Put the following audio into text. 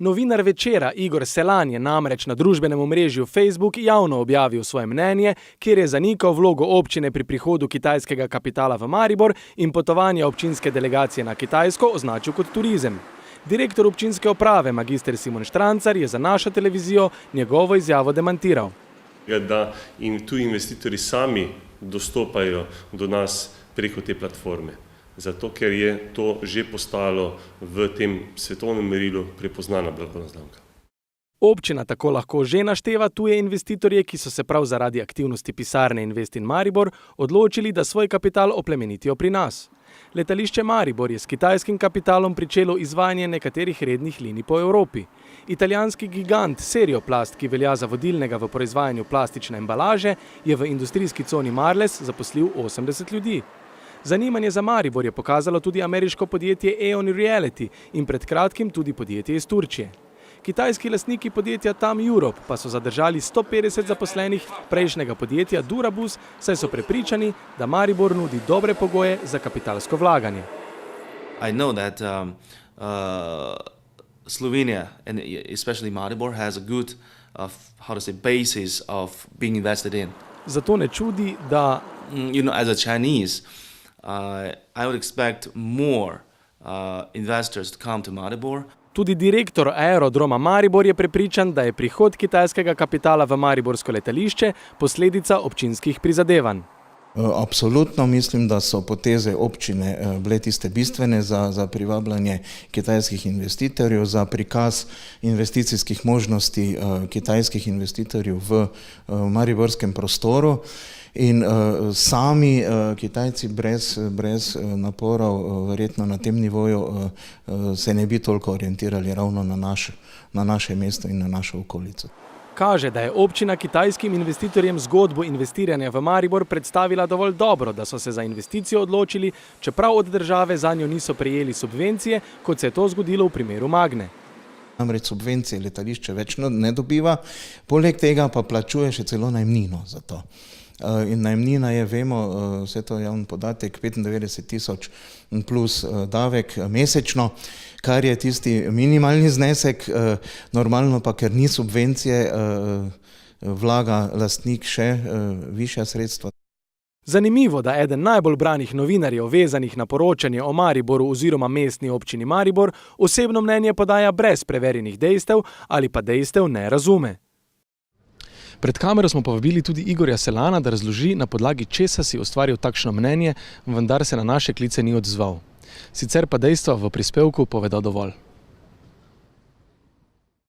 Novinar Večera Igor Selan je namreč na družbenem omrežju Facebook javno objavil svoje mnenje, kjer je zanikal vlogo občine pri prihodu kitajskega kapitala v Maribor in potovanje občinske delegacije na Kitajsko označil kot turizem. Direktor občinske uprave magister Simon Štrancar je za našo televizijo njegovo izjavo demantiral. Da tuji investitorji sami dostopajo do nas preko te platforme. Zato, ker je to že postalo v tem svetovnem merilu prepoznana blagovna znamka. Občina tako lahko že našteva tuje investitorje, ki so se prav zaradi aktivnosti pisarne Invest in Maribor odločili, da svoj kapital oplemenitijo pri nas. Letališče Maribor je s kitajskim kapitalom pričelo izvajanje nekaterih rednih linij po Evropi. Italijanski gigant Serioplast, ki velja za vodilnega v proizvajanju plastične embalaže, je v industrijski coni Marles zaposlil 80 ljudi. Zanimanje za Maribor je pokazalo tudi ameriško podjetje Aeon Reality in pred kratkim tudi podjetje iz Turčije. Kitajski lastniki podjetja TAM Europe pa so zadržali 150 zaposlenih prejšnjega podjetja Durabus, saj so prepričani, da Maribor nudi dobre pogoje za kapitalsko vlaganje. I know that Slovenia and especially Maribor has a good basis of being invested in. Zato ne čudi, da as a Chinese I would expect more investors to come to Maribor. Tudi direktor Aerodroma Maribor je prepričan, da je prihod kitajskega kapitala v mariborsko letališče posledica občinskih prizadevanj. Absolutno mislim, da so poteze občine bile tiste bistvene za privabljanje kitajskih investitorjev, za prikaz investicijskih možnosti kitajskih investitorjev v mariborskem prostoru. In sami Kitajci brez naporov verjetno na tem nivoju se ne bi toliko orientirali ravno na naše mesto in na našo okolico. Kaže, da je občina kitajskim investitorjem zgodbo investiranja v Maribor predstavila dovolj dobro, da so se za investicijo odločili, čeprav od države zanjo niso prejeli subvencije, kot se je to zgodilo v primeru Magne. Namreč subvencije letališče več ne dobiva, poleg tega pa plačuje še celo najemnino za to. In najemnina je, vemo, vse to je javni podatek, 95 000 plus davek mesečno, kar je tisti minimalni znesek, normalno pa, ker ni subvencije, vlaga lastnik še višja sredstva. Zanimivo, da eden najbolj branih novinarjev vezanih na poročanje o Mariboru oziroma mestni občini Maribor osebno mnenje podaja brez preverjenih dejstev ali pa dejstev ne razume. Pred kamero smo povabili tudi Igorja Selana, da razloži, na podlagi česa si ustvaril takšno mnenje, vendar se na naše klice ni odzval. Sicer pa dejstva v prispevku povedo dovolj.